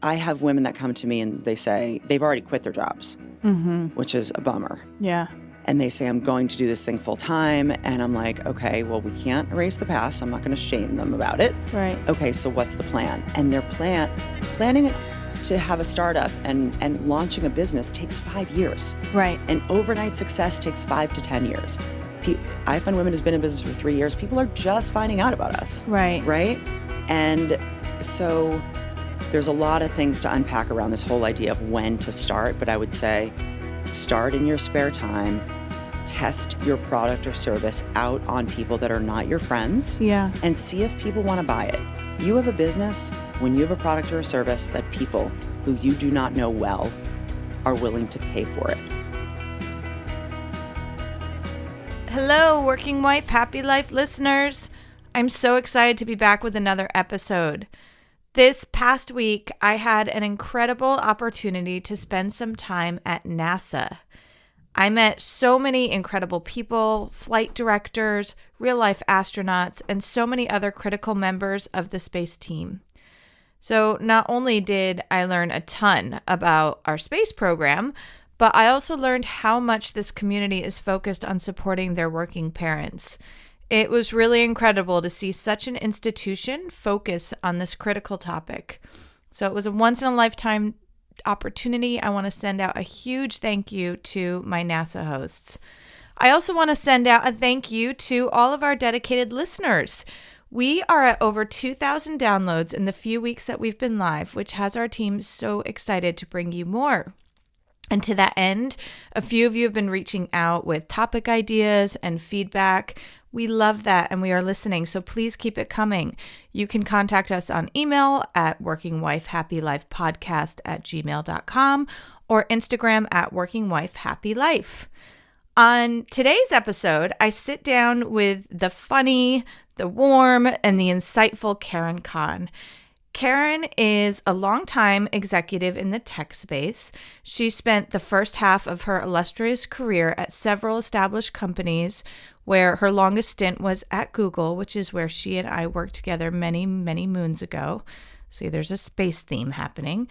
I have women that come to me and they say they've already quit their jobs, which is a bummer. Yeah. And they say, I'm going to do this thing full time. And I'm like, okay, well, we can't erase the past. I'm not going to shame them about it. Right. Okay, so what's the plan? And their planning to have a startup and launching a business takes 5 years. Right. And overnight success takes 5 to 10 years. iFundWomen has been in business for 3 years. People are just finding out about us. Right. Right? And so there's a lot of things to unpack around this whole idea of when to start. But I would say start in your spare time. Test your product or service out on people that are not your friends. Yeah. And see if people want to buy it. You have a business when you have a product or a service that people who you do not know well are willing to pay for it. Hello, Working Wife, Happy Life listeners. I'm so excited to be back with another episode. This past week, I had an incredible opportunity to spend some time at NASA. I met so many incredible people, flight directors, real-life astronauts, and so many other critical members of the space team. So not only did I learn a ton about our space program, but I also learned how much this community is focused on supporting their working parents. It was really incredible to see such an institution focus on this critical topic. So it was a once-in-a-lifetime opportunity. I want to send out a huge thank you to my NASA hosts. I also want to send out a thank you to all of our dedicated listeners. We are at over 2,000 downloads in the few weeks that we've been live, which has our team so excited to bring you more. And to that end, a few of you have been reaching out with topic ideas and feedback. We love that and we are listening, so please keep it coming. You can contact us on email at workingwifehappylifepodcast@gmail.com or Instagram at workingwifehappylife. On today's episode, I sit down with the funny, the warm, and the insightful Karen Cahn. Karen is a longtime executive in the tech space. She spent the first half of her illustrious career at several established companies, where her longest stint was at Google, which is where she and I worked together many, many moons ago. See, there's a space theme happening.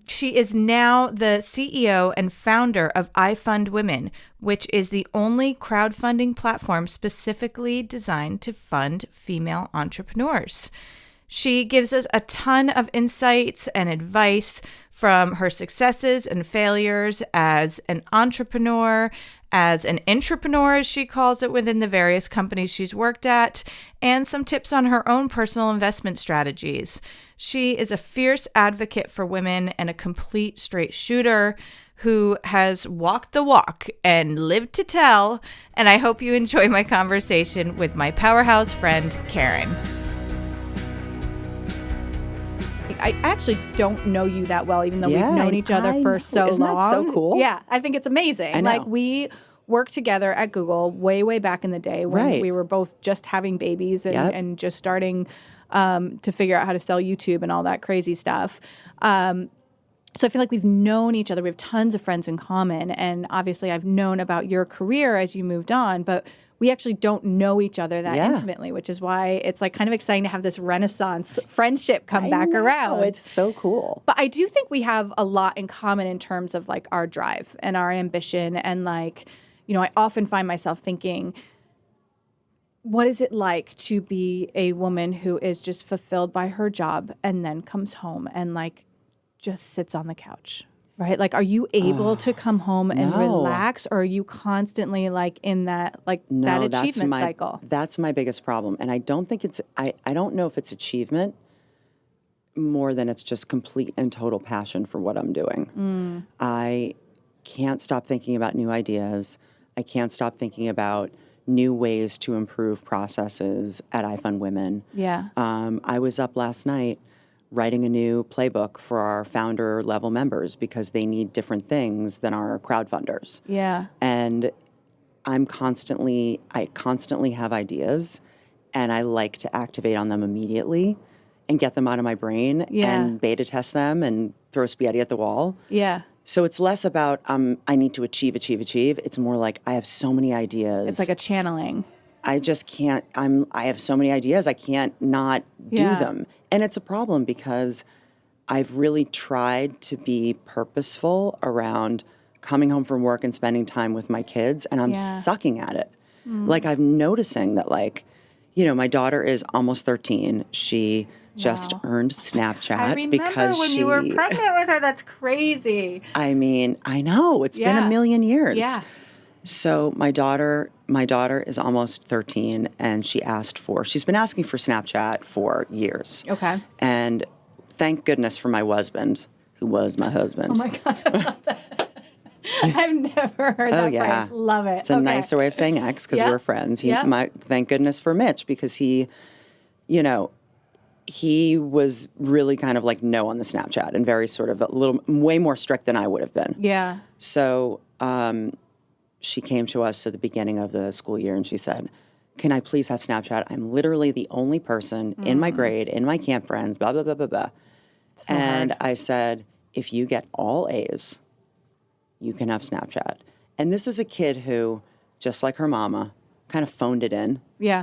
She is now the CEO and founder of iFundWomen, which is the only crowdfunding platform specifically designed to fund female entrepreneurs. She gives us a ton of insights and advice from her successes and failures as an entrepreneur, as an intrapreneur, as she calls it, within the various companies she's worked at, and some tips on her own personal investment strategies. She is a fierce advocate for women and a complete straight shooter who has walked the walk and lived to tell, and I hope you enjoy my conversation with my powerhouse friend, Karen. I actually don't know you that well, even though we've known each other for so long. Isn't that so cool? Yeah, I think it's amazing. I know. Like, we worked together at Google way, way back in the day when we were both just having babies and just starting to figure out how to sell YouTube and all that crazy stuff. So I feel like we've known each other. We have tons of friends in common. And obviously I've known about your career as you moved on, but we actually don't know each other that intimately, which is why it's like kind of exciting to have this Renaissance friendship come back around. It's so cool. But I do think we have a lot in common in terms of like our drive and our ambition. And like, you know, I often find myself thinking, what is it like to be a woman who is just fulfilled by her job and then comes home and like just sits on the couch? Right? Like, are you able to come home and relax, or are you constantly like in that, like that achievement cycle? That's my biggest problem. And I don't think I don't know if it's achievement more than it's just complete and total passion for what I'm doing. I can't stop thinking about new ideas. I can't stop thinking about new ways to improve processes at iFundWomen. Yeah. I was up last night writing a new playbook for our founder level members because they need different things than our crowdfunders. Yeah. And I constantly have ideas, and I like to activate on them immediately and get them out of my brain and beta test them and throw spaghetti at the wall. Yeah. So it's less about I need to achieve. It's more like I have so many ideas. It's like a channeling. I just can't, I have so many ideas, I can't not do them. And it's a problem because I've really tried to be purposeful around coming home from work and spending time with my kids, and I'm sucking at it. Like, I'm noticing that, like, you know, my daughter is almost 13. She just earned Snapchat. I remember when you were pregnant with her. That's crazy. I mean, I know. It's been a million years. Yeah. So my daughter is almost 13, and she's been asking for Snapchat for years. Okay. And thank goodness for my husband, who was my husband. Oh my God, I love that. I've never heard that phrase. Love it. It's a nicer way of saying ex because we're friends. Thank goodness for Mitch, because he, you know, he was really kind of like no on the Snapchat and very sort of way more strict than I would have been. Yeah. So she came to us at the beginning of the school year and she said, can I please have Snapchat? I'm literally the only person in my grade, in my camp friends, blah, blah, blah, blah, blah. And I said, if you get all A's, you can have Snapchat. And this is a kid who, just like her mama, kind of phoned it in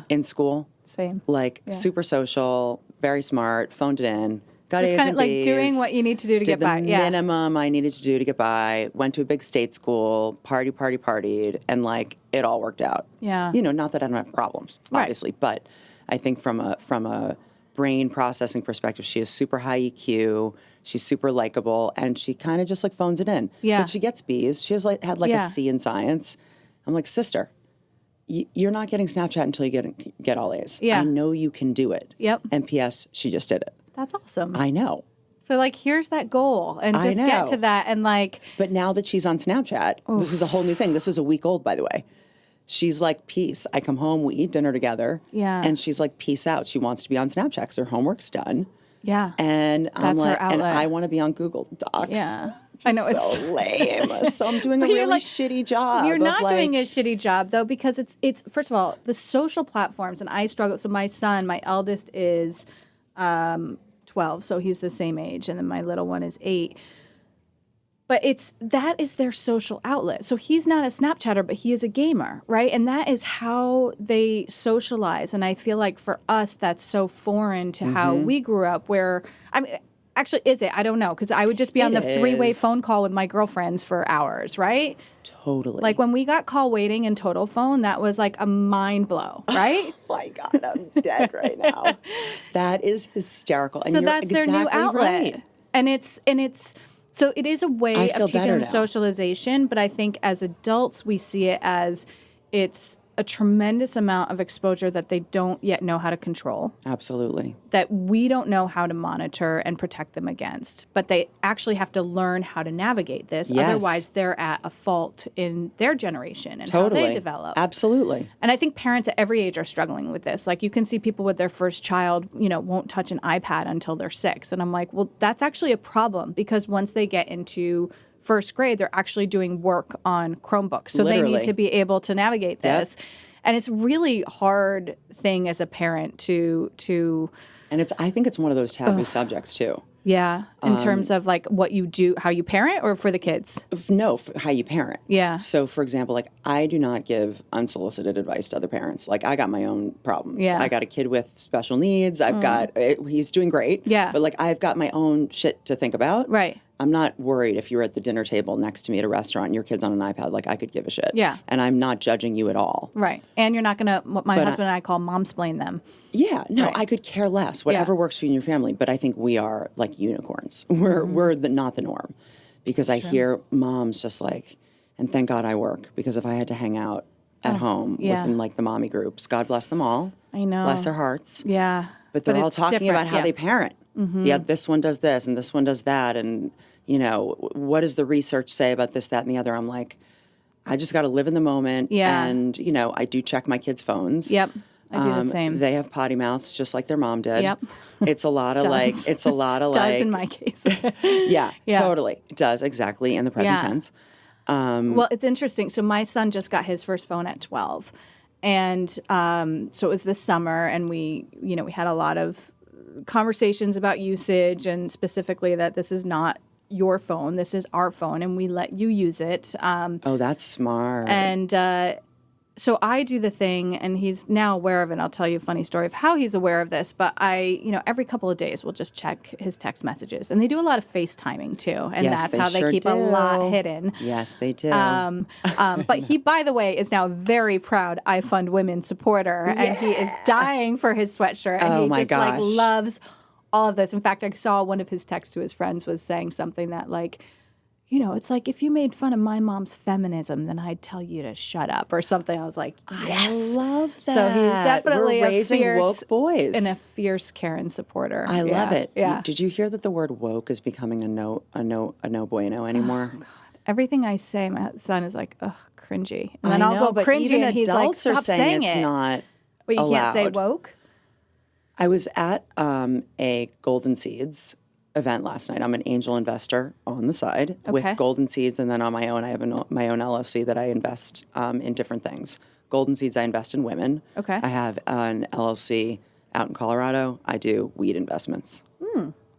in school. Same. Like super social, very smart, phoned it in, got Just A's kind and of like B's, doing what you need to do to get by. Did the minimum I needed to do to get by, went to a big state school, partied, and like it all worked out. Yeah. You know, not that I don't have problems, obviously, but I think from a brain processing perspective, she has super high EQ. She's super likable, and she kind of just like phones it in. Yeah. But she gets B's. She has had a C in science. I'm like, sister, you're not getting Snapchat until you get all A's. Yeah. I know you can do it. Yep. And P.S., she just did it. That's awesome. I know. So like, here's that goal, and just get to that, and like. But now that she's on Snapchat, this is a whole new thing. This is a week old, by the way. She's like, peace. I come home, we eat dinner together. Yeah. And she's like, peace out. She wants to be on Snapchat because her homework's done. Yeah. And I'm That's her like, and outlet. I want to be on Google Docs. Yeah. Which I know, is so lame. So I'm doing a really shitty job. You're not doing a shitty job though, because it's first of all, the social platforms, and I struggle. So my son, my eldest is 12, so he's the same age, and then my little one is 8. But that is their social outlet. So he's not a Snapchatter, but he is a gamer, right? And that is how they socialize. And I feel like for us, that's so foreign to how we grew up, where, I mean, actually, is it? I don't know, because I would just be on the three-way phone call with my girlfriends for hours, right? Totally. Like when we got call waiting and total phone, that was like a mind blow, right? Oh my God, I'm dead right now. That is hysterical. And So you're that's their new outlet. Right. And it's so it is a way of teaching them socialization, but I think as adults we see it as it's a tremendous amount of exposure that they don't yet know how to control. Absolutely. That we don't know how to monitor and protect them against. But they actually have to learn how to navigate this. Yes. Otherwise, they're at a fault in their generation and how they develop. Absolutely. And I think parents at every age are struggling with this. Like, you can see people with their first child, won't touch an iPad until they're 6. And I'm like, well, that's actually a problem, because once they get into first grade, they're actually doing work on Chromebooks. So they need to be able to navigate this. Yep. And it's really hard thing as a parent to and I think it's one of those taboo subjects too. Yeah. In terms of like what you do, how you parent, or for the kids? No, how you parent. Yeah. So for example, like I do not give unsolicited advice to other parents. Like I got my own problems. Yeah. I got a kid with special needs. He's doing great. Yeah. But like I've got my own shit to think about. Right. I'm not worried if you're at the dinner table next to me at a restaurant and your kid's on an iPad. Like I could give a shit. Yeah. And I'm not judging you at all. Right. And you're not going to, what my husband and I call momsplain them. Yeah. No, Right. I could care less. Whatever works for you and your family. But I think we are like unicorns. We're not the norm. Because I hear moms just like, and thank God I work, because if I had to hang out at home within like the mommy groups, God bless them all. I know. Bless their hearts. Yeah. But they're all talking different. about how they parent. Yeah, this one does this and this one does that. And, what does the research say about this, that, and the other? I'm like, I just got to live in the moment. Yeah. And, I do check my kids' phones. Yep. I do the same. They have potty mouths just like their mom did. Yep. It's a lot of Does in my case. Yeah, totally. It does, exactly, in the present tense. Well, it's interesting. So my son just got his first phone at 12. And so it was this summer, and we had a lot of conversations about usage, and specifically that this is not your phone, this is our phone, and we let you use it. Oh, that's smart. And So I do the thing, and he's now aware of it. And I'll tell you a funny story of how he's aware of this. But every couple of days, we'll just check his text messages. And they do a lot of FaceTiming, too. And Yes, that's how they sure keep do. a lot hidden. Yes, they do. But he, by the way, is now a very proud iFundWomen supporter. And he is dying for his sweatshirt. And he just, loves all of this. In fact, I saw one of his texts to his friends was saying something that, it's like if you made fun of my mom's feminism, then I'd tell you to shut up or something. I was like, yes. I love that. So he's definitely We're raising woke boys. And a fierce Karen supporter. I love it. Yeah. Did you hear that the word woke is becoming a no bueno anymore? Oh, God. Everything I say, my son is like, ugh, cringy. And then I'll go cringy even and he's like, adults are stop saying saying it's it. not But you allowed. can't say woke? I was at a Golden Seeds event last night. I'm an angel investor on the side with Golden Seeds, and then on my own, I have my own LLC that I invest in different things. Golden Seeds, I invest in women. Okay. I have an LLC out in Colorado. I do weed investments.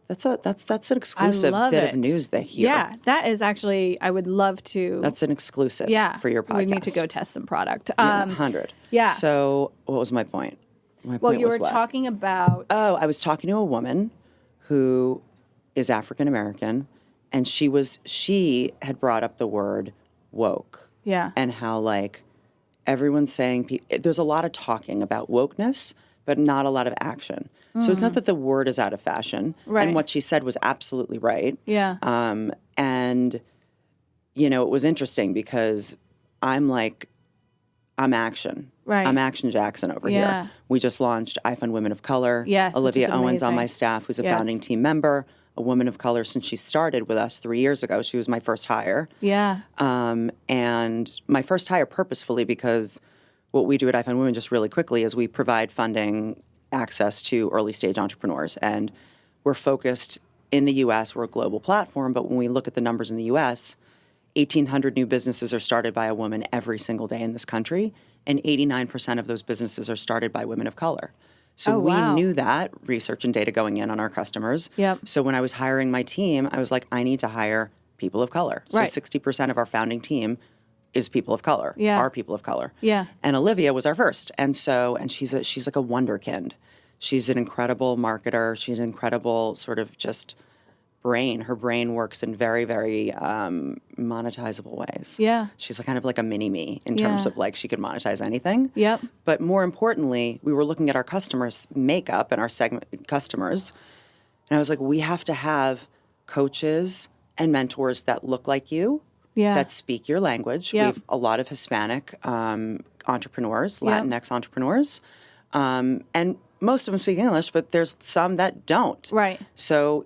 That's an exclusive bit of news that here. Yeah, that is actually, I would love to. That's an exclusive for your podcast. We need to go test some product. 100. Yeah. So what was my point? My point you was were what? talking about. Oh, I was talking to a woman who is African American, and she had brought up the word woke. Yeah. And how everyone's saying there's a lot of talking about wokeness, but not a lot of action. So it's not that the word is out of fashion. Right. And what she said was absolutely right. Yeah. And it was interesting because I'm action. Right. I'm Action Jackson over here. We just launched iFundWomen of Color. Yes, Olivia which is Owens on amazing. my staff, who's a founding team member, a woman of color since she started with us 3 years ago. She was my first hire. Yeah. And my first hire purposefully because what we do at iFundWomen just really quickly is we provide funding access to early stage entrepreneurs. And we're focused in the U.S. We're a global platform, but when we look at the numbers in the U.S., 1,800 new businesses are started by a woman every single day in this country, and 89% of those businesses are started by women of color. So we knew that, research and data going in on our customers. Yep. So when I was hiring my team, I was like, I need to hire people of color. So Right. 60% of our founding team is people of color, are people of color. Yeah. And Olivia was our first. And she's like a wonderkind. She's an incredible marketer. She's an incredible sort of just brain. Her brain works in very, very monetizable ways. Yeah. She's kind of like a mini-me in terms of she could monetize anything. Yep. But more importantly, we were looking at our customers' makeup and our segment customers. And I was like, we have to have coaches and mentors that look like you, that speak your language. Yep. We have a lot of Hispanic entrepreneurs, Latinx entrepreneurs. And most of them speak English, but there's some that don't. Right. So,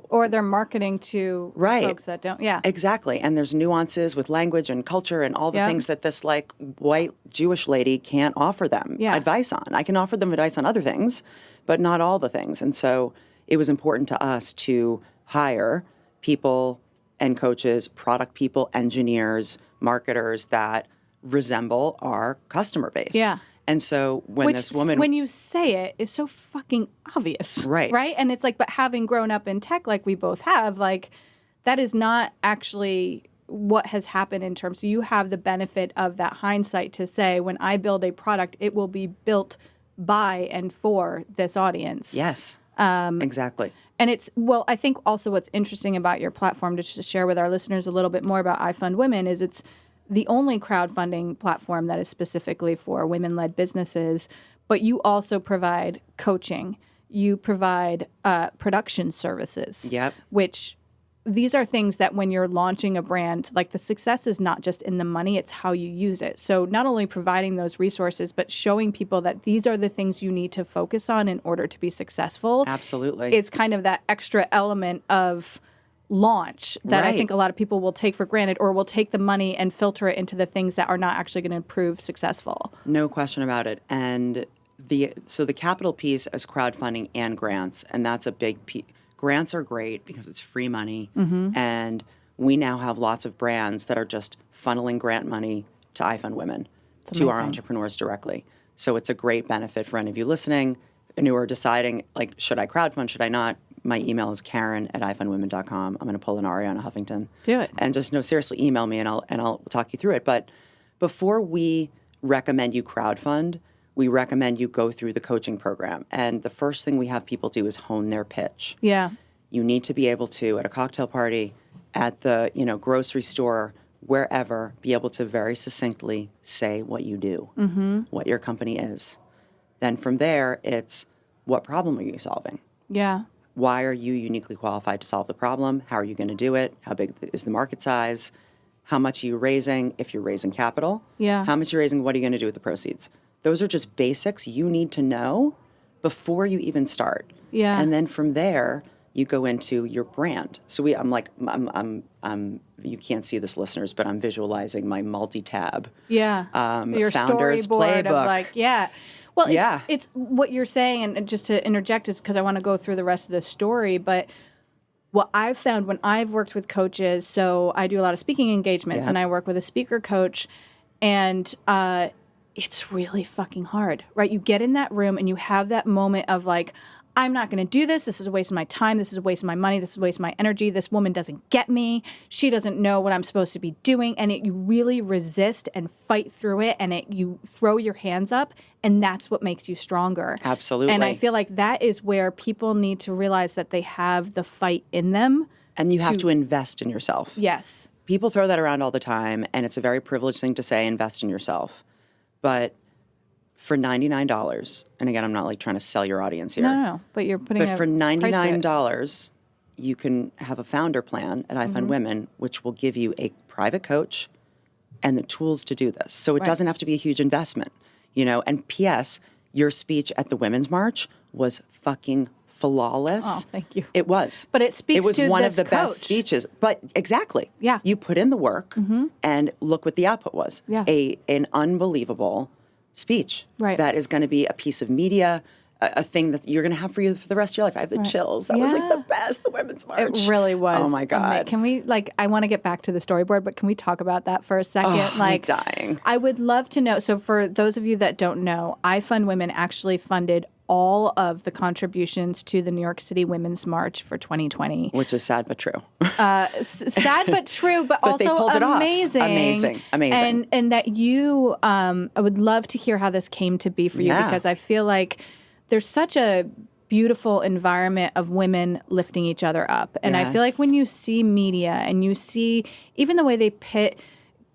Or they're marketing to folks that don't. Yeah. Exactly. And there's nuances with language and culture and all the things that this white Jewish lady can't offer them advice on. I can offer them advice on other things, but not all the things. And so it was important to us to hire people and coaches, product people, engineers, marketers that resemble our customer base. Yeah. And so when this woman... when you say it, it's so fucking obvious. Right. Right? And it's but having grown up in tech like we both have, that is not actually what has happened in terms. So you have the benefit of that hindsight to say, when I build a product, it will be built by and for this audience. Yes. Exactly. And I think also what's interesting about your platform, to just share with our listeners a little bit more about iFundWomen, is it's the only crowdfunding platform that is specifically for women-led businesses, but you also provide coaching. You provide production services, which these are things that when you're launching a brand, the success is not just in the money, it's how you use it. So not only providing those resources, but showing people that these are the things you need to focus on in order to be successful. Absolutely. It's kind of that extra element of launch that I think a lot of people will take for granted, or will take the money and filter it into the things that are not actually going to prove successful. No question about it. And the capital piece is crowdfunding and grants, and that's a big piece. Grants are great because it's free money, and we now have lots of brands that are just funneling grant money to iFundWomen, to our entrepreneurs directly. So it's a great benefit for any of you listening and who are deciding, should I crowdfund, should I not? My email is Karen@iFundWomen.com. I'm going to pull an Ariana Huffington. Do it. And just seriously, email me and I'll talk you through it. But before we recommend you crowdfund. We recommend you go through the coaching program. And the first thing we have people do is hone their pitch. Yeah. You need to be able to, at a cocktail party, at the grocery store, wherever, be able to very succinctly say what you do, what your company is. Then from there, it's what problem are you solving? Yeah. Why are you uniquely qualified to solve the problem? How are you going to do it? How big is the market size? How much are you raising if you're raising capital? Yeah. How much you're raising, what are you going to do with the proceeds? Those are just basics you need to know before you even start. Yeah. And then from there, you go into your brand. So you can't see this, listeners, but I'm visualizing my multi-tab. Yeah. Your founder's storyboard playbook. of Well, Yeah. it's what you're saying, and just to interject is because I want to go through the rest of the story, but what I've found when I've worked with coaches, so I do a lot of speaking engagements, Yeah. and I work with a speaker coach, and it's really fucking hard, right? You get in that room and you have that moment of like, I'm not going to do this. This is a waste of my time. This is a waste of my money. This is a waste of my energy. This woman doesn't get me. She doesn't know what I'm supposed to be doing. And you really resist and fight through it. And you throw your hands up. And that's what makes you stronger. Absolutely. And I feel like that is where people need to realize that they have the fight in them. And you have to invest in yourself. Yes. People throw that around all the time, and it's a very privileged thing to say, invest in yourself. But for $99, and again, I'm not like trying to sell your audience here. No. But you're putting But for price to it. $99, you can have a founder plan at iFundWomen, which will give you a private coach and the tools to do this. So it doesn't have to be a huge investment, And P.S., your speech at the Women's March was fucking flawless. Oh, thank you. It was. But it speaks It was to one this of the best coach. speeches. But exactly. Yeah. You put in the work, and look what the output was. Yeah. An unbelievable speech. Right. That is going to be a piece of media, a thing that you're going to have for you for the rest of your life. I have the chills. That was like the best, the Women's March. It really was. Oh my God. Can we, I want to get back to the storyboard, but can we talk about that for a second? I'm dying. I would love to know. So for those of you that don't know, iFundWomen actually funded all of the contributions to the New York City Women's March for 2020. Which is sad but true. Sad but true, but also they pulled it off. amazing. Amazing. And that you, I would love to hear how this came to be for you, because I feel like there's such a beautiful environment of women lifting each other up. And I feel like when you see media and you see even the way they pit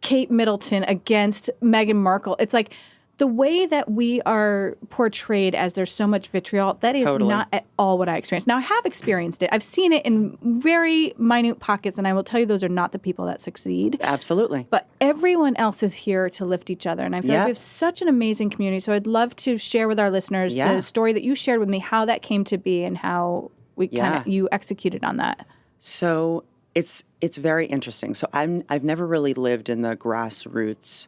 Kate Middleton against Meghan Markle, it's like the way that we are portrayed as there's so much vitriol, that is not at all what I experienced. Now, I have experienced it. I've seen it in very minute pockets, and I will tell you those are not the people that succeed. Absolutely. But everyone else is here to lift each other, and I feel like we have such an amazing community. So I'd love to share with our listeners the story that you shared with me, how that came to be and how we you executed on that. So it's very interesting. So I've never really lived in the grassroots.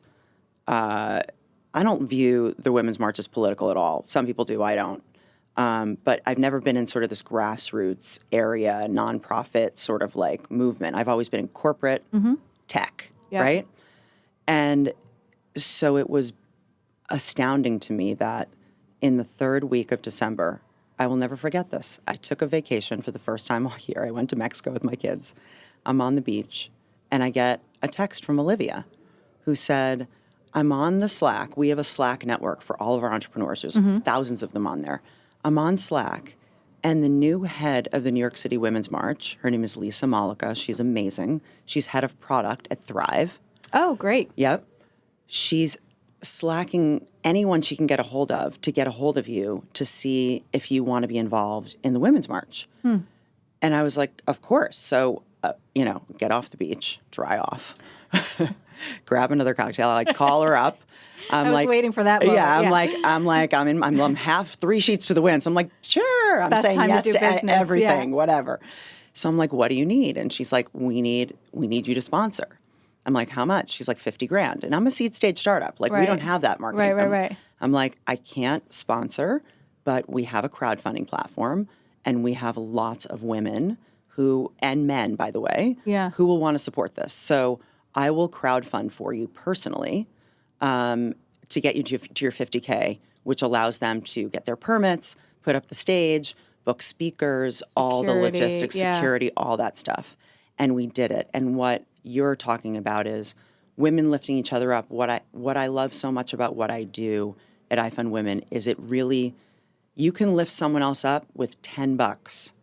I don't view the Women's March as political at all. Some people do, I don't. But I've never been in sort of this grassroots area, nonprofit sort of like movement. I've always been in corporate tech, right? And so it was astounding to me that in the third week of December, I will never forget this. I took a vacation for the first time all year. I went to Mexico with my kids. I'm on the beach, and I get a text from Olivia who said, I'm on the Slack. We have a Slack network for all of our entrepreneurs. There's thousands of them on there. I'm on Slack, and the new head of the New York City Women's March, her name is Lisa Malika. She's amazing. She's head of product at Thrive. Oh, great. Yep. She's slacking anyone she can get a hold of to get a hold of you to see if you want to be involved in the Women's March. And I was like, of course. So, get off the beach, dry off. Grab another cocktail. I call her up. I was waiting for that moment. Yeah, I'm half 3 sheets to the wind. So I'm like, sure. I'm Best saying time yes to do to business, everything, whatever. So I'm like, what do you need? And she's like, we need you to sponsor. I'm like, how much? She's like, $50,000. And I'm a seed stage startup. Like, we don't have that marketing. Right. I'm like, I can't sponsor, but we have a crowdfunding platform, and we have lots of women and men, by the way, who will want to support this. So I will crowdfund for you personally to get you to your $50K, which allows them to get their permits, put up the stage, book speakers, all the logistics, security, all that stuff. And we did it. And what you're talking about is women lifting each other up. What I love so much about what I do at iFundWomen is it really, you can lift someone else up with $10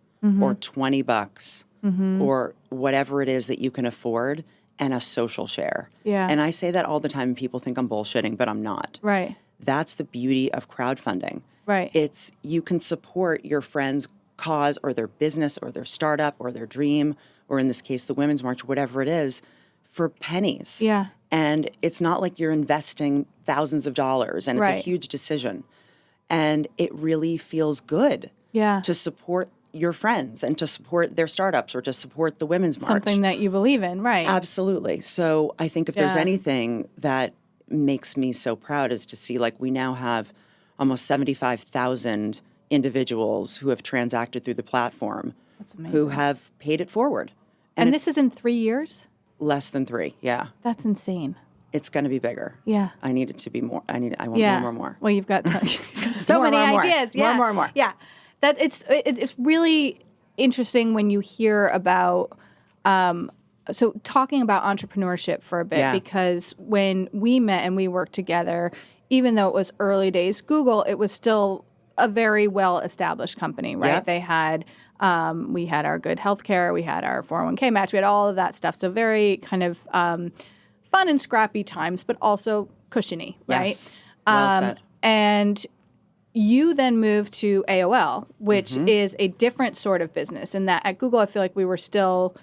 or $20 or whatever it is that you can afford, and a social share. Yeah. And I say that all the time, and people think I'm bullshitting, but I'm not. Right. That's the beauty of crowdfunding. Right. It's you can support your friend's cause or their business or their startup or their dream, or in this case, the Women's March, whatever it is, for pennies. Yeah. And it's not like you're investing thousands of dollars, and it's a huge decision. And it really feels good to support your friends and to support their startups or to support the Women's March. Something that you believe in, right? Absolutely. So I think if there's anything that makes me so proud is to see, like, we now have almost 75,000 individuals who have transacted through the platform. That's amazing. Who have paid it forward. And this is in 3 years? Less than 3, yeah. That's insane. It's going to be bigger. Yeah. I need it to be more. I want more. Well, you've got so many ideas. Yeah. More. Yeah. That it's really interesting when you hear about so talking about entrepreneurship for a bit, because when we met and we worked together, even though it was early days Google, it was still a very well-established company, right? Yep. They had we had our good healthcare, we had our 401k match, we had all of that stuff. So very kind of fun and scrappy times, but also cushiony, right? Yes. Well said. And you then moved to AOL, which is a different sort of business. And that at Google, I feel like we were still,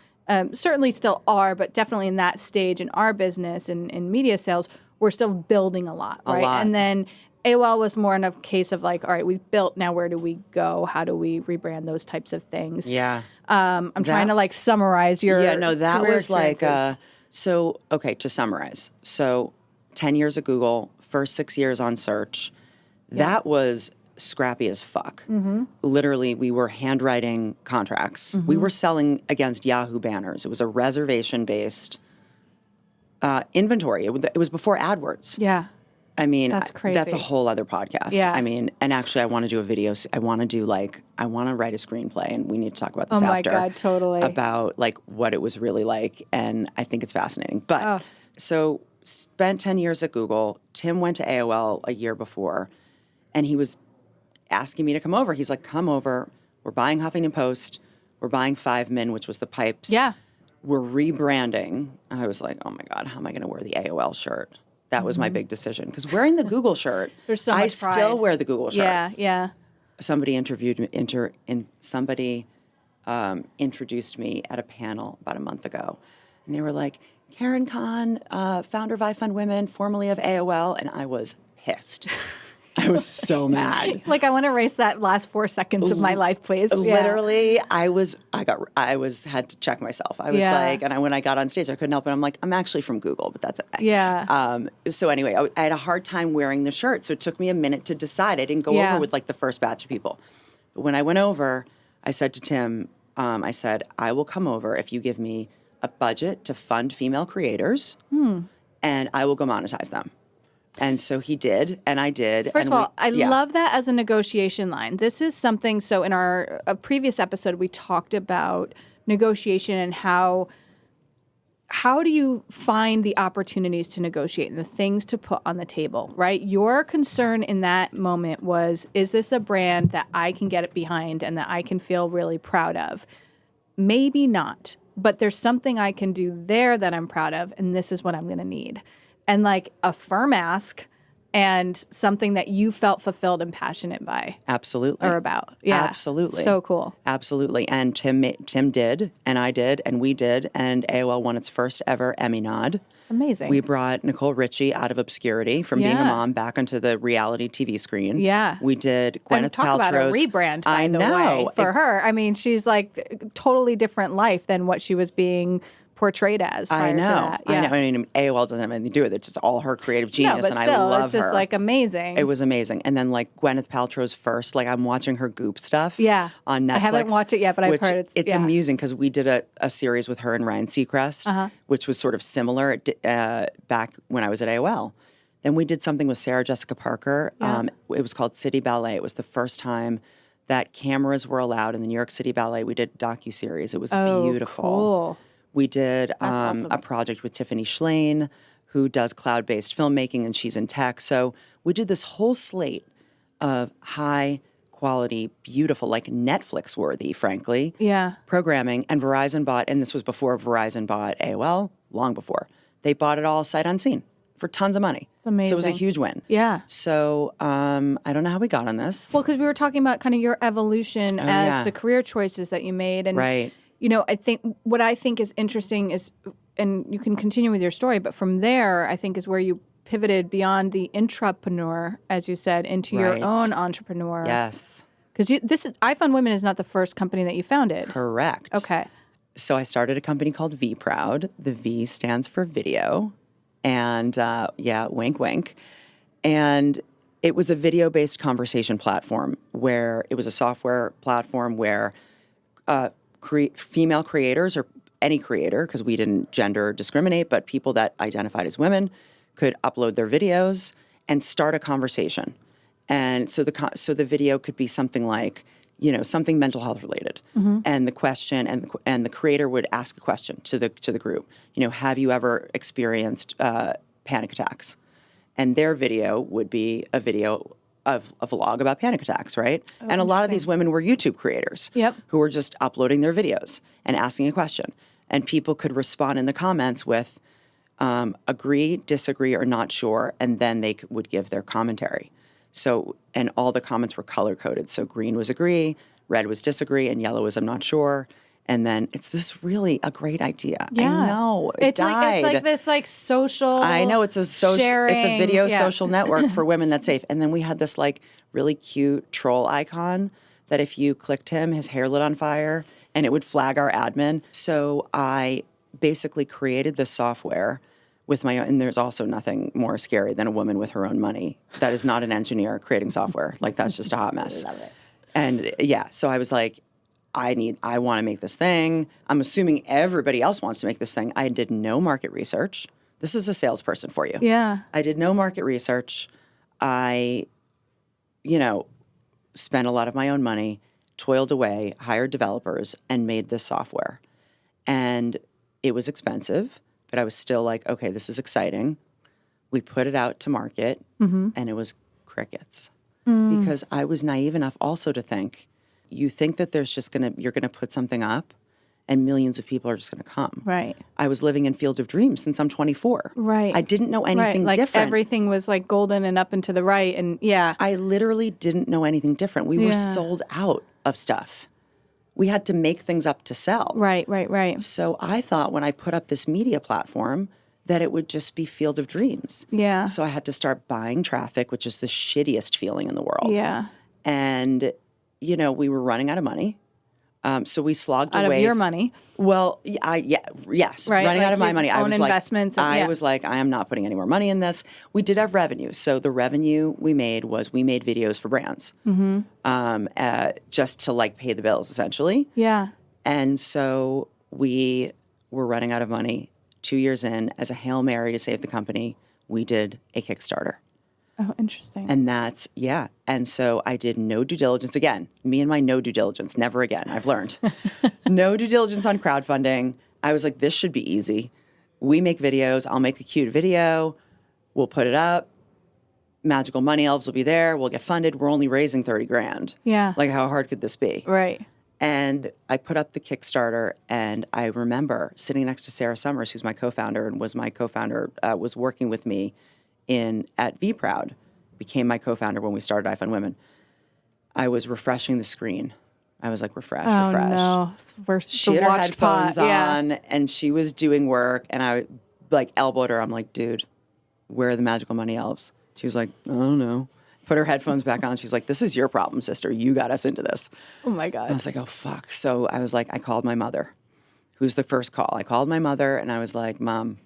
certainly still are, but definitely in that stage in our business and in media sales, we're still building a lot, right? And then AOL was more in a case of like, all right, we've built, now where do we go? How do we rebrand, those types of things? Yeah. I'm trying to like summarize your that career was like, experiences. to summarize. So 10 years at Google, first 6 years on search. That was scrappy as fuck. Literally, we were handwriting contracts. We were selling against Yahoo banners. It was a reservation-based inventory. It was before AdWords. Yeah. I mean, That's crazy. That's a whole other podcast. Yeah. I mean, and actually, I want to do a video. I want to write a screenplay, and we need to talk about this Oh my after. God, totally. About like what it was really like, and I think it's fascinating. But so spent 10 years at Google. Tim went to AOL a year before, and he was asking me to come over. He's like, "Come over. We're buying Huffington Post. We're buying 5 Min, which was the pipes. Yeah. We're rebranding." I was like, "Oh my God, how am I going to wear the AOL shirt?" That was my big decision, because wearing the Google shirt, There's so much I pride. still wear the Google shirt. Yeah, yeah. Somebody introduced me at a panel about a month ago, and they were like, "Karen Cahn, founder of iFundWomen, formerly of AOL," and I was pissed. I was so mad. Like, I want to erase that last 4 seconds of my life, please. Literally, I had to check myself. I was like, and when I got on stage, I couldn't help it. I'm like, I'm actually from Google, but that's okay. Yeah. So anyway, I had a hard time wearing the shirt, so it took me a minute to decide. I didn't go over with like the first batch of people. But when I went over, I said to Tim, I said, I will come over if you give me a budget to fund female creators, and I will go monetize them. And so he did, and I did. First of all, I love that as a negotiation line. This is something, so in our previous episode, we talked about negotiation and how do you find the opportunities to negotiate and the things to put on the table, right? Your concern in that moment was, is this a brand that I can get it behind and that I can feel really proud of? Maybe not, but there's something I can do there that I'm proud of, and this is what I'm going to need. And like a firm ask and something that you felt fulfilled and passionate by. Absolutely. Or about. Yeah. Absolutely. So cool. Absolutely. And Tim did, and I did, and we did, and AOL won its first ever Emmy nod. It's amazing. We brought Nicole Richie out of obscurity from being a mom back onto the reality TV screen. Yeah. We did Gwyneth and talk Paltrow's. about a rebrand, by the way, for her. I mean, she's like totally different life than what she was being portrayed as prior to that. Yeah. I know. I mean, AOL doesn't have anything to do with it. It's just all her creative genius, but and still, I love her. it's just like amazing. It was amazing. And then like Gwyneth Paltrow's first, like I'm watching her Goop stuff on Netflix. I haven't watched it yet, but I've heard it's amusing, because we did a series with her and Ryan Seacrest, which was sort of similar back when I was at AOL. Then we did something with Sarah Jessica Parker. It was called City Ballet. It was the first time that cameras were allowed in the New York City Ballet. We did a docuseries. It was beautiful. Cool. We did awesome. a project with Tiffany Shlain, who does cloud-based filmmaking, and she's in tech. So we did this whole slate of high quality, beautiful, like Netflix worthy, frankly, programming. And Verizon bought, and this was before Verizon bought AOL, long before. They bought it all sight unseen for tons of money. It's amazing. So it was a huge win. Yeah. So I don't know how we got on this. Well, because we were talking about kind of your evolution as the career choices that you made. And, right. you know, I think what I think is interesting is, and you can continue with your story, but from there, I think is where you pivoted beyond the intrapreneur, as you said, into your own entrepreneur. Yes. Because iFundWomen is not the first company that you founded. Correct. Okay. So I started a company called VProud. The V stands for video. And wink, wink. And it was a video-based conversation platform where it was a software platform where female creators or any creator, because we didn't gender discriminate, but people that identified as women could upload their videos and start a conversation. And so the video could be something like, you know, something mental health related. And the question and the creator would ask a question to the group. You know, have you ever experienced panic attacks? And their video would be a video of a vlog about panic attacks, right? And a lot of these women were YouTube creators who were just uploading their videos and asking a question. And people could respond in the comments with agree, disagree, or not sure, and then they would give their commentary. So, and all the comments were color coded. So green was agree, red was disagree, and yellow was I'm not sure. And then it's this really a great idea. Yeah. I know. It died. It's like this like social I know it's a social sharing. It's a video social network for women that's safe. And then we had this like really cute troll icon that if you clicked him, his hair lit on fire and it would flag our admin. So I basically created this software with my own, and there's also nothing more scary than a woman with her own money that is not an engineer creating software. Like that's just a hot mess. Love it. And so I was like, I want to make this thing. I'm assuming everybody else wants to make this thing. I did no market research. This is a salesperson for you. Yeah. I did no market research. I, spent a lot of my own money, toiled away, hired developers, and made this software. And it was expensive, but I was still like, okay, this is exciting. We put it out to market, and it was crickets. Because I was naive enough also to think, you think that you're gonna put something up and millions of people are just gonna come. Right. I was living in Field of Dreams since I'm 24. Right. I didn't know anything like different. Everything was like golden and up and to the right. And I literally didn't know anything different. We were sold out of stuff. We had to make things up to sell. Right. So I thought when I put up this media platform that it would just be Field of Dreams. Yeah. So I had to start buying traffic, which is the shittiest feeling in the world. Yeah. And, we were running out of money. So we slogged away. Out of your money. Well, yes. Right. Running like out of my your money. I own was investments. I was like, I am not putting any more money in this. We did have revenue. So the revenue we made was we made videos for brands. Just to pay the bills, essentially. Yeah. And so we were running out of money. 2 years in, as a Hail Mary to save the company, we did a Kickstarter. Oh, interesting. And and so I did no due diligence. Again, me and my no due diligence, never again, I've learned. No due diligence on crowdfunding. I was like, this should be easy. We make videos. I'll make a cute video. We'll put it up. Magical money elves will be there. We'll get funded. We're only raising $30,000. Yeah. Like, how hard could this be? Right. And I put up the Kickstarter, and I remember sitting next to Sarah Summers, who's my co-founder and was my co-founder, was working with me at VProud, became my co-founder when we started iFundWomen. I was refreshing the screen. I was like, refresh. No. She had her headphones on, and she was doing work, and I elbowed her. I'm like, dude, where are the magical money elves? She was like, I don't know. Put her headphones back on. She's like, this is your problem, sister. You got us into this. Oh, my God. I was like, oh, fuck. So I was like, I called my mother, who's the first call. I called my mother, and I was like, Mom,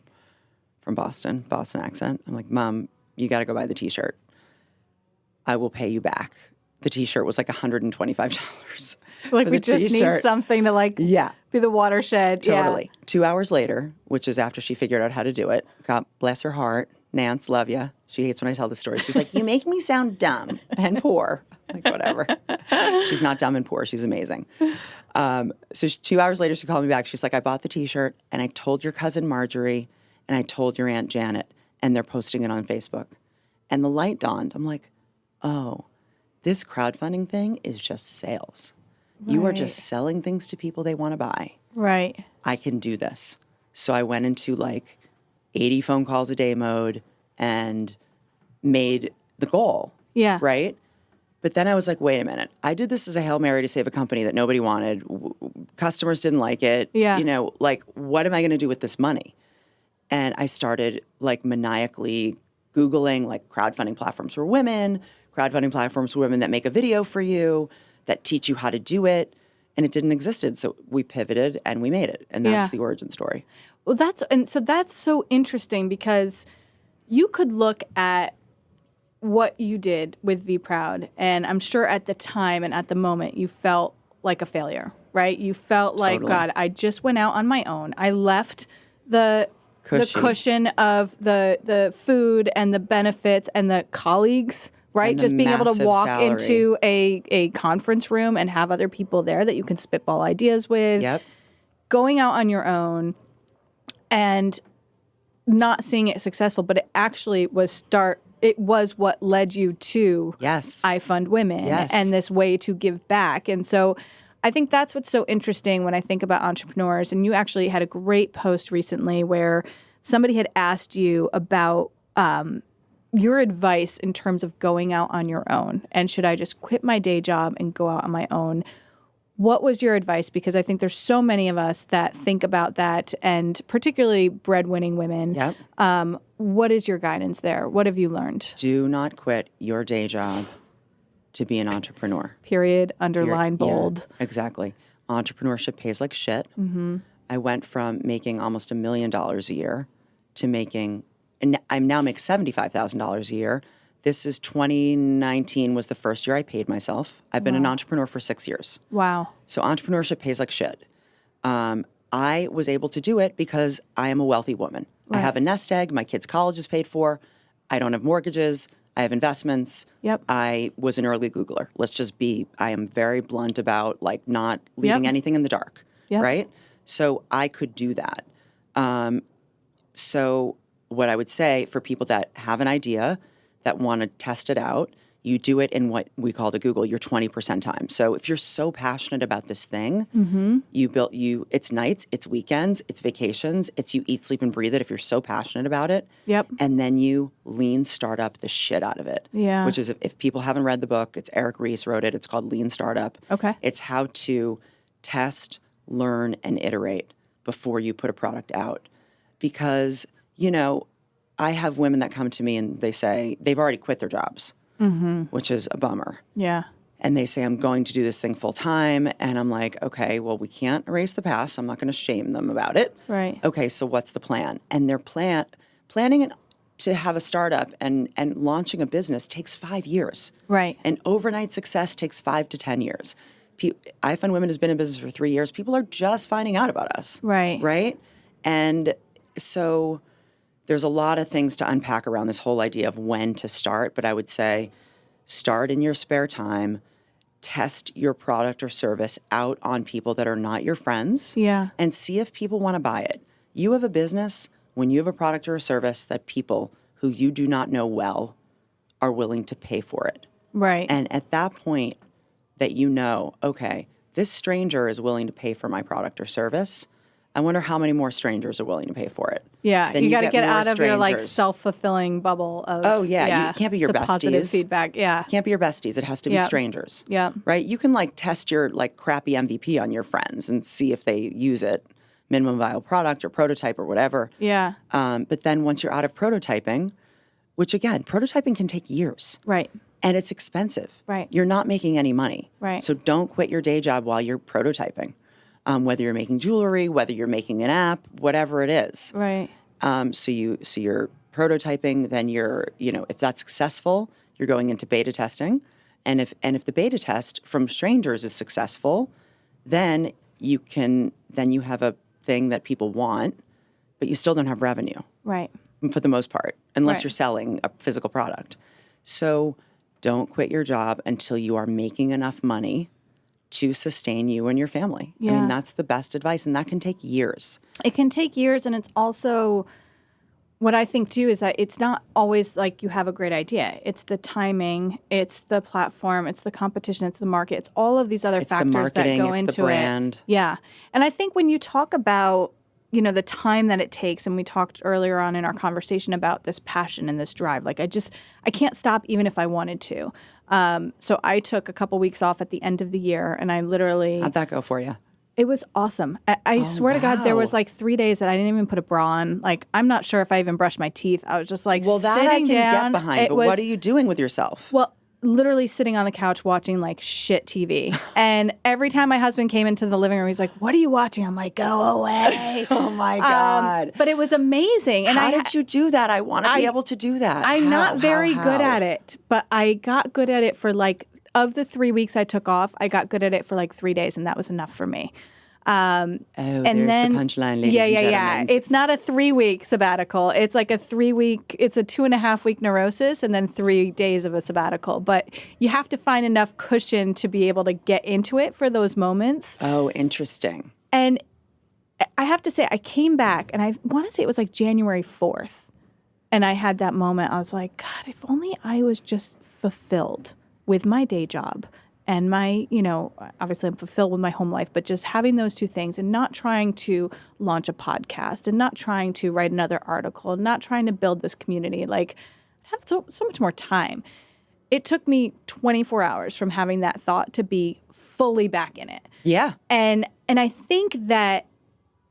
from Boston accent. I'm like, Mom, you got to go buy the T-shirt. I will pay you back. The T-shirt was like $125. We just need something to be the watershed. Totally. Yeah. 2 hours later, which is after she figured out how to do it, God bless her heart, Nance, love ya. She hates when I tell the story. She's like, you make me sound dumb and poor. Like, whatever. She's not dumb and poor. She's amazing. So 2 hours later, she called me back. She's like, I bought the T-shirt, and I told your cousin Marjorie, and I told your Aunt Janet. and they're posting it on Facebook. And the light dawned. I'm like, oh, this crowdfunding thing is just sales. You are just selling things to people they want to buy. Right. I can do this. So I went into like 80 phone calls a day mode and made the goal. Yeah. Right? But then I was like, wait a minute. I did this as a Hail Mary to save a company that nobody wanted. Customers didn't like it. Yeah. You know, like, what am I going to do with this money? And I started like maniacally Googling like crowdfunding platforms for women, crowdfunding platforms for women that make a video for you, that teach you how to do it. And it didn't exist. So we pivoted and we made it. And that's the origin story. Well, that's so interesting because you could look at what you did with Be Proud, and I'm sure at the time and at the moment you felt like a failure, right? You felt like, God, I just went out on my own. I left the cushion of the food and the benefits and the colleagues, right? Just being able to walk into a conference room and have other people there that you can spitball ideas with. Yep. Going out on your own and not seeing it successful, but it actually it was what led you to iFundWomen and this way to give back. And so I think that's what's so interesting when I think about entrepreneurs. And you actually had a great post recently where somebody had asked you about your advice in terms of going out on your own. And should I just quit my day job and go out on my own? What was your advice? Because I think there's so many of us that think about that, and particularly breadwinning women. Yep. What is your guidance there? What have you learned? Do not quit your day job to be an entrepreneur. Period. Underline, bold. Yeah, exactly. Entrepreneurship pays like shit. Mm-hmm. I went from making almost $1 million a year to making, and I now make $75,000 a year. This is 2019 was the first year I paid myself. I've been an entrepreneur for 6 years. Wow. So entrepreneurship pays like shit. I was able to do it because I am a wealthy woman. Right. I have a nest egg. My kids' college is paid for. I don't have mortgages. I have investments. Yep. I was an early Googler. I am very blunt about like not leaving anything in the dark. Yep. Right? So I could do that. So what I would say for people that have an idea, that want to test it out, you do it in what we call to Google your 20% time. So if you're so passionate about this thing, it's nights, it's weekends, it's vacations, it's you eat, sleep, and breathe it if you're so passionate about it. Yep. And then you lean startup the shit out of it. Yeah. Which is, if people haven't read the book, it's Eric Ries wrote it. It's called Lean Startup. Okay. It's how to test, learn, and iterate before you put a product out. Because, you know, I have women that come to me and they say they've already quit their jobs, which is a bummer. Yeah. And they say, I'm going to do this thing full time. And I'm like, okay, well, we can't erase the past. I'm not going to shame them about it. Right. Okay, so what's the plan? And their planning to have a startup and launching a business takes 5 years. Right. And overnight success takes 5 to 10 years. iFundWomen has been in business for 3 years. People are just finding out about us. Right. Right? And so there's a lot of things to unpack around this whole idea of when to start, but I would say start in your spare time, test your product or service out on people that are not your friends, and see if people want to buy it. You have a business when you have a product or a service that people who you do not know well are willing to pay for it. Right. And at that point that you know, okay, this stranger is willing to pay for my product or service, I wonder how many more strangers are willing to pay for it. Yeah, then you got to get out of your like strangers. Self-fulfilling bubble of it can't be your the besties. Positive feedback. Yeah, it can't be your besties. It has to be strangers. Yeah, right. You can like test your like crappy MVP on your friends and see if they use it, minimum viable product or prototype or whatever. Yeah. But then once you're out of prototyping, which again, prototyping can take years. Right. And it's expensive. Right. You're not making any money. Right. So don't quit your day job while you're prototyping. Whether you're making jewelry, whether you're making an app, whatever it is. Right. So you're prototyping, then if that's successful, you're going into beta testing. And if the beta test from strangers is successful, then you have a thing that people want, but you still don't have revenue. Right. For the most part, unless you're selling a physical product. So don't quit your job until you are making enough money to sustain you and your family. Yeah. I mean, that's the best advice, and that can take years. It can take years, and it's also What I think too is that it's not always like you have a great idea. It's the timing, it's the platform, it's the competition, it's the market, it's all of these other factors the marketing, that go it's into the brand. it. Yeah. And I think when you talk about, you know, the time that it takes, and we talked earlier on in our conversation about this passion and this drive, like I can't stop even if I wanted to. So I took a couple weeks off at the end of the year, and I literally... How'd that go for you? It was awesome. I swear to God, there was like 3 days that I didn't even put a bra on. Like, I'm not sure if I even brushed my teeth. I was just like, Well, that I can down. get behind, but what are you doing with yourself? Well, literally sitting on the couch watching like shit TV. And every time my husband came into the living room, he's like, "What are you watching?" I'm like, "Go away." Oh my God. But it was amazing. And How did you do that? I want to be able to do that. I'm not very How? good at it, but I got good at it for like, of the 3 weeks I took off, I got good at it for like 3 days, and that was enough for me. And there's the punchline, ladies and gentlemen. Yeah. It's not a 3-week sabbatical. It's like it's a 2.5 week neurosis and then 3 days of a sabbatical. But you have to find enough cushion to be able to get into it for those moments. Oh, interesting. And I have to say, I came back, and I want to say it was like January 4th. And I had that moment. I was like, God, if only I was just fulfilled with my day job. And my, you know, obviously I'm fulfilled with my home life, but just having those two things and not trying to launch a podcast and not trying to write another article and not trying to build this community, like I have so much more time. It took me 24 hours from having that thought to be fully back in it. Yeah. And I think that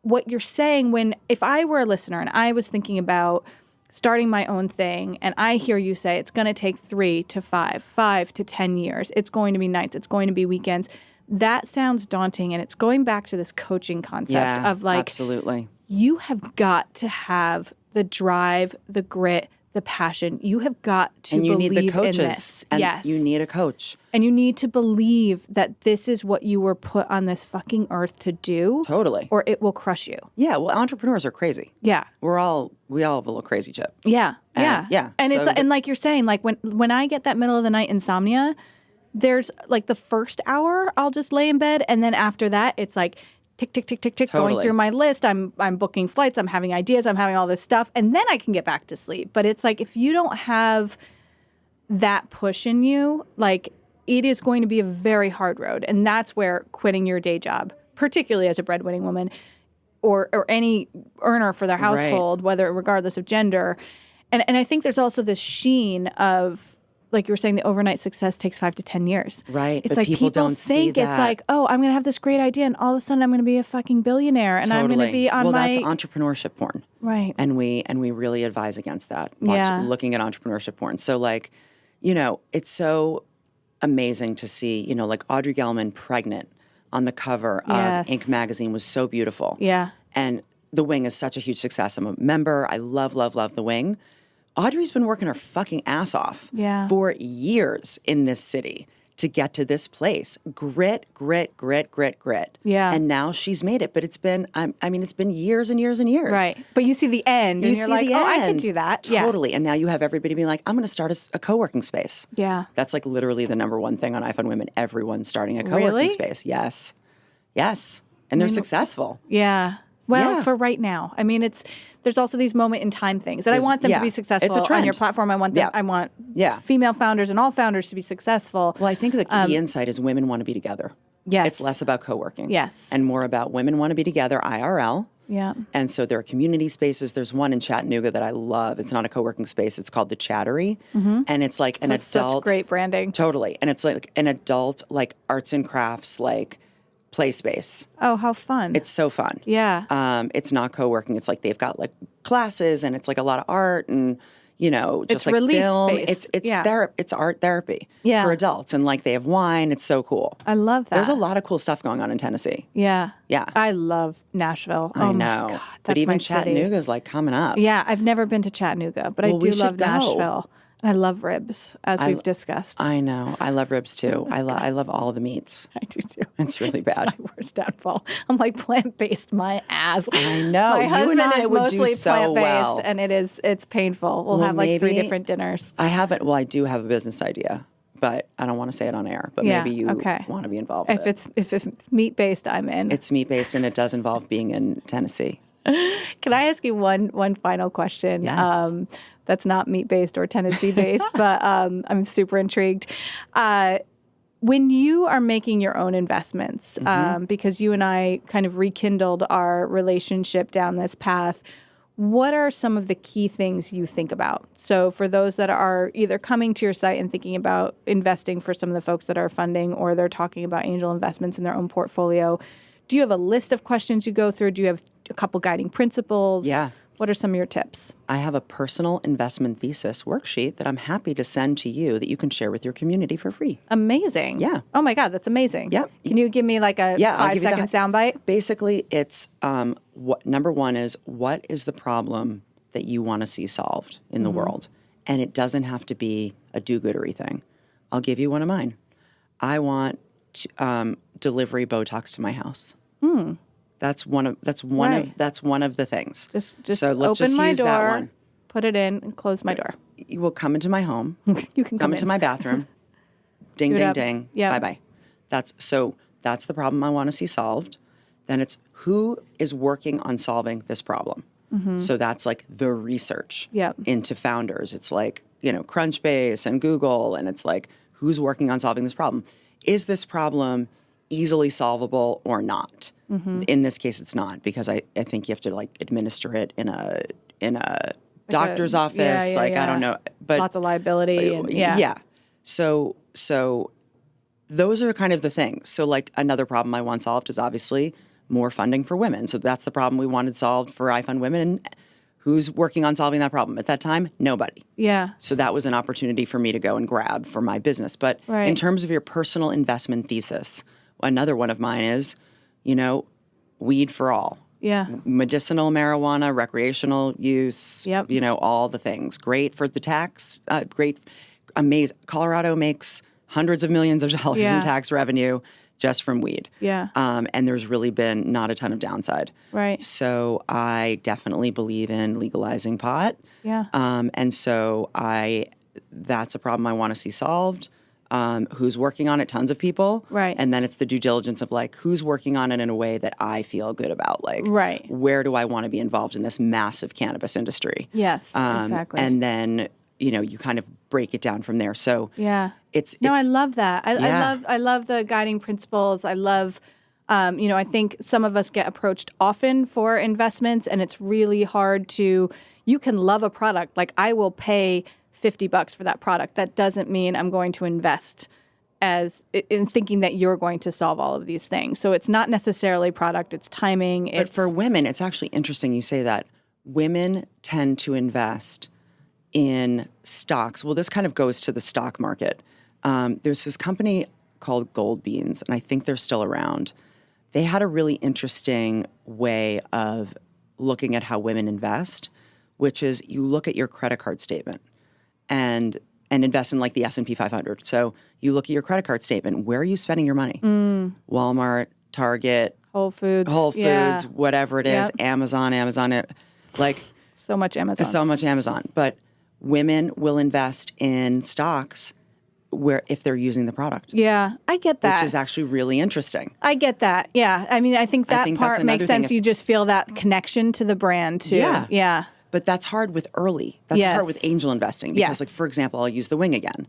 what you're saying, if I were a listener and I was thinking about starting my own thing, and I hear you say it's going to take 3 to 5 to 10 years. It's going to be nights. It's going to be weekends. That sounds daunting, and it's going back to this coaching concept of like, absolutely. You have got to have the drive, the grit, the passion. You have got to and you believe need the coaches. in this. And yes. you need a coach. And you need to believe that this is what you were put on this fucking earth to do. Totally. Or it will crush you. Yeah, well, entrepreneurs are crazy. Yeah. We all have a little crazy chip. Yeah. And, yeah. And so and like you're saying, like when I get that middle of the night insomnia, there's like the first hour I'll just lay in bed, and then after that it's like tick, tick, tick, tick, tick, Totally. going through my list. I'm booking flights. I'm having ideas. I'm having all this stuff. And then I can get back to sleep. But it's like, if you don't have that push in you, like it is going to be a very hard road. And that's where quitting your day job, particularly as a breadwinning woman or any earner for their household, whether regardless of gender. And I think there's also this sheen of, like you were saying, the overnight success takes 5 to 10 years. Right, It's but like people don't think see it's that. like, oh, I'm going to have this great idea, and all of a sudden I'm going to be a fucking billionaire, and I'm going to be on that's entrepreneurship porn. Right. And we really advise against that. Looking at entrepreneurship porn. So like, you know, it's so amazing to see, you know, like Audrey Gelman pregnant on the cover of Inc. magazine was so beautiful. Yeah. And The Wing is such a huge success. I'm a member. I love, love, love The Wing. Audrey's been working her fucking ass off for years in this city to get to this place. Grit, grit, grit, grit, grit. Yeah. And now she's made it. But it's been, it's been years and years and years. Right. But you see the end, and you're like, oh, I can do that. Totally. And now you have everybody being like, I'm going to start a co-working space. Yeah. That's like literally the number one thing on iFundWomen. Everyone's starting a co-working space. Yes. Yes. And they're successful. Yeah. Well, for right now. I mean, there's also these moment in time things that I want them to be successful it's a trend. on your platform. I want them. I want female founders and all founders to be successful. Well, I think the key insight is women want to be together. Yes. It's less about co-working. Yes. And more about women want to be together IRL. Yeah. And so there are community spaces. There's one in Chattanooga that I love. It's not a co-working space. It's called The Chattery. Mm-hmm. And it's like an adult. Such great branding. Totally. And it's like an adult, like arts and crafts, like play space. Oh, how fun. It's so fun. Yeah. It's not co-working. It's like they've got like classes and it's like a lot of art and, you know, just It's like release film. space. It's art therapy Yeah. for adults. And like they have wine. It's so cool. I love that. There's a lot of cool stuff going on in Tennessee. Yeah. Yeah. I love Nashville. I Oh know. my God, but that's even my city. Chattanooga is like coming up. Yeah, I've never been to Chattanooga, but I Well, do we should love go. Nashville. And I love ribs, as we've discussed. I know. I love ribs too. I love all the meats. I do too. It's really bad. It's my worst downfall. I'm like plant-based my ass. I know. My You husband and I is would do mostly so plant-based, well. and it's painful. We'll Well, have like 3 maybe- different dinners. I do have a business idea, but I don't want to say it on air. But Yeah, maybe you okay. want to be involved with If it's meat-based, I'm in. It's meat-based and it does involve being in Tennessee. Can I ask you one final question? Yes. That's not meat-based or tendency-based, but I'm super intrigued. When you are making your own investments, because you and I kind of rekindled our relationship down this path, what are some of the key things you think about? So for those that are either coming to your site and thinking about investing for some of the folks that are funding, or they're talking about angel investments in their own portfolio, do you have a list of questions you go through? Do you have a couple guiding principles? Yeah. What are some of your tips? I have a personal investment thesis worksheet that I'm happy to send to you that you can share with your community for free. Amazing. Yeah. Oh my God, that's amazing. Yep. Can you give me like a I'll give you 5-second soundbite? Basically, it's number one is, what is the problem that you want to see solved in the world? And it doesn't have to be a do-goodery thing. I'll give you one of mine. I want delivery Botox to my house. That's one of the things. Just so let's open just my use door, that one. put it in, and close my door. You will come into my home. You can come into my bathroom. Ding, Do it ding, up. ding. Yep. Bye-bye. That's the problem I want to see solved. Then it's who is working on solving this problem. So that's like the research into founders. It's like, Crunchbase and Google, and it's like, who's working on solving this problem? Is this problem easily solvable or not? In this case, it's not, because I think you have to like administer it in a doctor's office. I don't know, but lots of liability. And, So those are kind of the things. So like another problem I want solved is obviously more funding for women. So that's the problem we wanted solved for iFundWomen. Who's working on solving that problem? At that time, nobody. Yeah. So that was an opportunity for me to go and grab for my business. But in terms of your personal investment thesis, another one of mine is, weed for all. Yeah. Medicinal marijuana, recreational use, Yep. All the things. Great for the tax, great, amazing. Colorado makes hundreds of millions of dollars in tax revenue just from weed. Yeah. And there's really been not a ton of downside. Right. So I definitely believe in legalizing pot. Yeah. And so that's a problem I want to see solved. Who's working on it? Tons of people. Right. And then it's the due diligence of like, who's working on it in a way that I feel good about? Like, where do I want to be involved in this massive cannabis industry? Yes, exactly. And then, you kind of break it down from there. So it's I love that. I love the guiding principles. I love, I think some of us get approached often for investments, and it's really hard you can love a product. Like, I will pay $50 for that product. That doesn't mean I'm going to invest in thinking that you're going to solve all of these things. So it's not necessarily product, it's timing. But for women, it's actually interesting you say that. Women tend to invest in stocks. Well, this kind of goes to the stock market. There's this company called Gold Beans, and I think they're still around. They had a really interesting way of looking at how women invest, which is you look at your credit card statement and invest in like the S&P 500. So you look at your credit card statement. Where are you spending your money? Walmart, Target, Whole Foods, whatever it is, Amazon, like so much Amazon. But women will invest in stocks if they're using the product. Yeah, I get that. Which is actually really interesting. I get that. Yeah. I mean, I think that part makes sense. You just feel that connection to the brand too. Yeah. But that's hard with early. That's hard with angel investing. Because like, for example, I'll use the Wing again.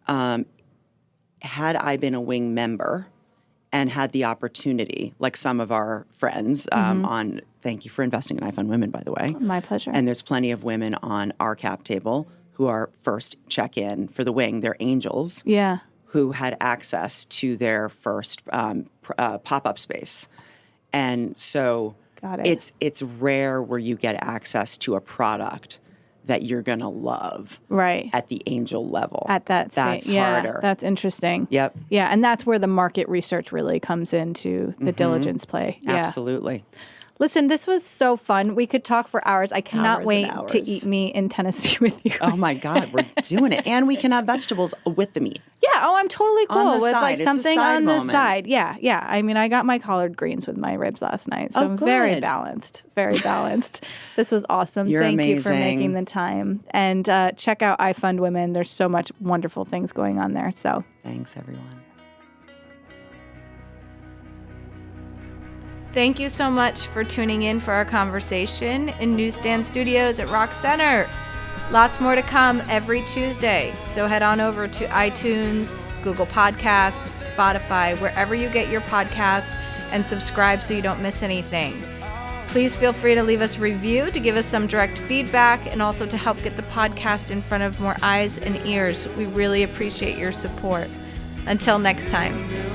Had I been a Wing member and had the opportunity, like some of our friends thank you for investing in iFundWomen, by the way. My pleasure. And there's plenty of women on our cap table who are first check-in for the Wing. They're angels who had access to their first pop-up space. And so it's rare where you get access to a product that you're going to love at the angel level. At that stage. That's harder. That's interesting. Yep. Yeah, and that's where the market research really comes into the diligence play. Yeah. Absolutely. Listen, this was so fun. We could talk for hours. I cannot wait to eat meat in Tennessee with you. Oh my God, we're doing it. And we can have vegetables with the meat. Yeah, I'm totally cool with side. like It's a something side on the moment. side. Yeah. I mean, I got my collard greens with my ribs last night. So I'm very balanced. This was awesome. Thank you for making the time. And check out iFundWomen. There's so much wonderful things going on there. So thanks, everyone. Thank you so much for tuning in for our conversation in Newsstand Studios at Rock Center. Lots more to come every Tuesday, so head on over to iTunes, Google Podcasts, Spotify, wherever you get your podcasts, and subscribe so you don't miss anything. Please feel free to leave us a review to give us some direct feedback and also to help get the podcast in front of more eyes and ears. We really appreciate your support. Until next time.